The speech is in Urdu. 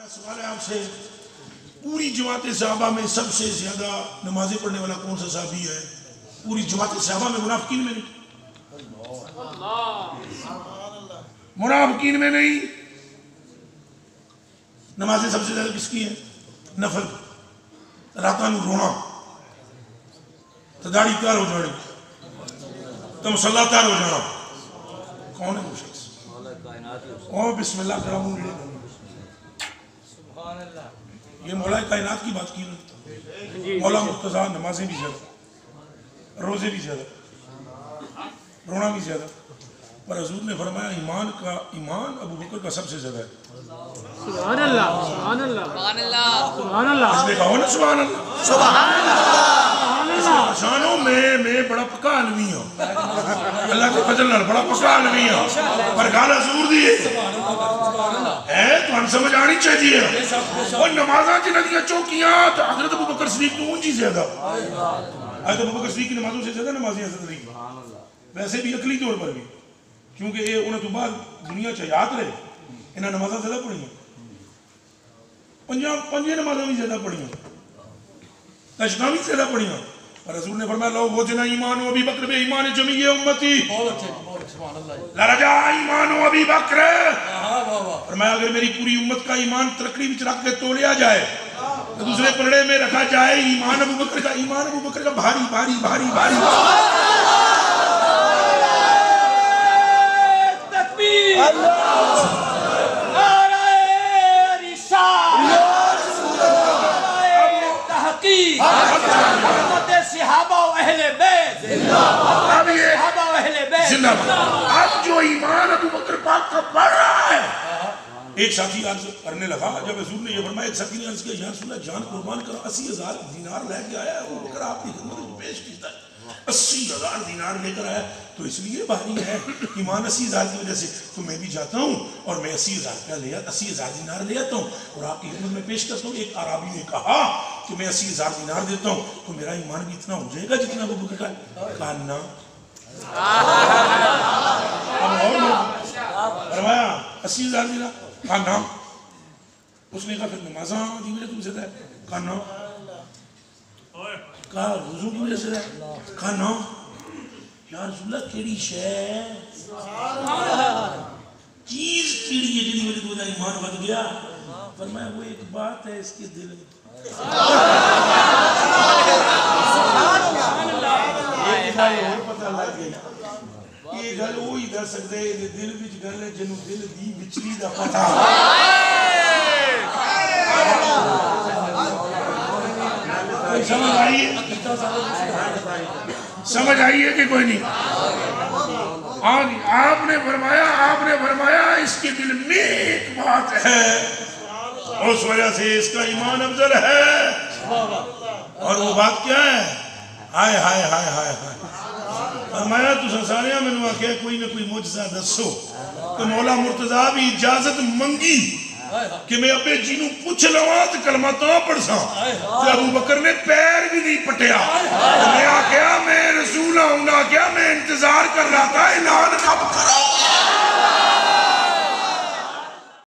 سوال ہے آپ سے، پوری جماعت صحابہ میں سب سے زیادہ نمازیں پڑھنے والا کون سا صحابی ہے؟ پوری جماعت صحابہ میں، منافقین میں نہیں، منافقین میں نہیں۔ نمازیں سب سے زیادہ کس کی ہیں؟ نفل، راتاں نو رونا، تداڑی تیار ہو جاڑی، تو مسلح تیار ہو جانا، کون ہے وہ شخص؟ او بسم اللہ کرام، یہ مولا کائنات کی بات کی نا۔ مولا مرتضیٰ نمازیں بھی زیادہ، روزے بھی زیادہ، رونا بھی زیادہ، پر حضور نے فرمایا ایمان ابو بکر کا سب سے زیادہ ہے۔ سبحان اللہ، سبحان اللہ، سبحان اللہ، سبحان اللہ، اس نے کہا نا سبحان اللہ، سبحان اللہ، اس نے پہچانو میں بڑا پکا علمی ہوں، اللہ کے فضل نال بڑا پکا علمی ہوں، پر گال حضور دیئے ہے تو ہم سمجھ آنی چاہیے۔ اور نمازاں جنہ دیا چوکیاں تو حضرت ابو بکر صدیق تو اونچی زیادہ، حضرت ابو بکر صدیق کی نمازوں سے زیادہ نمازیں حضرت علی، ویسے بھی عقلی طور پر بھی، کیونکہ یہ انہیں تو بعد دنیا چاہیات رہے، انہیں نمازاں زیادہ پڑھی ہیں، پنجے نمازاں بھی زیادہ پڑھی ہیں، تشنہ بھی زیادہ پڑھی ہیں، اور حضور نے فرمایا لو وجنا ایمان و ابی بکر بے ایمان جمعی امتی لرجا ایمان و ابی بکر، فرمایا اگر میری پوری امت کا ایمان ترکڑی بچ رکھ کے تولیا جائے تو دوسرے پلڑے میں رکھا جائے ایمان ابو بکر کا بھاری بھاری بھاری بھاری تکبیر، نعرہ رسالت، نعرہ تحقیق، حکومت صحابہ و اہل بیت، صحابہ و اہل بیت۔ زندہ باد۔ اب جو ایمان ابو بکر پاک کا بڑھ رہا ہے، ایک ساتھی عرض کرنے لگا، جب حضور نے یہ فرمایا، ایک ساتھی نے عرض کیا یا رسول اللہ جان قربان کرو 80,000 دینار لے کے آیا ہے، ابو بکر آپ کی خدمت میں پیش کیتا ہے، 80,000 دینار لے کر آیا تو اس لیے بھاری ہے ایمان 80,000 کی وجہ سے، تو میں بھی جاتا ہوں اور میں 80,000 دینار لے آتا ہوں اور آپ کی خدمت میں پیش کرتا ہوں۔ ایک عرابی نے کہا کہ میں 80,000 دینار دیتا ہوں تو میرا ایمان بھی اتنا ہو جائے گا جتنا ابو بکر کا؟ کہا نا، فرمایا 80,000 دینار، کہا نا، اس نے کہا پھر نمازاں دی وجہ تم سے ہے؟ کہا نا، کہا وضو کی وجہ سے ہے؟ کہا نا، یا رسول اللہ کیڑی شے چیز کیڑی ہے جنہی وجہ تو ایمان بد گیا؟ فرمایا وہ ایک بات ہے اس کے دل میں، ایک گل اور پتہ لگ گئی، یہ گل وہی دس سکتے ہیں دل وچ گل ہے جنوں دل دی وچلی دا پتہ۔ سمجھ آئیے، سمجھ آئیے کہ کوئی نہیں؟ آپ نے فرمایا اس کے دل میں ایک بات ہے، اس وجہ سے اس کا ایمان افضل ہے، اور وہ بات کیا ہے؟ ہائے ہائے ہائے ہائے ہائے، فرمایا تو سنساریاں میں نے کہا کوئی نہ کوئی معجزہ دسو، تو مولا مرتضیٰ بھی اجازت منگی کہ میں ابے جی نوں پوچھ لواں تو کلمہ تاں پڑھ ساں، تو ابو بکر نے پیر بھی نہیں پٹیا، میں آکیا میں رسول ہوں، میں انتظار کر رہا تھا اعلان کب کرو۔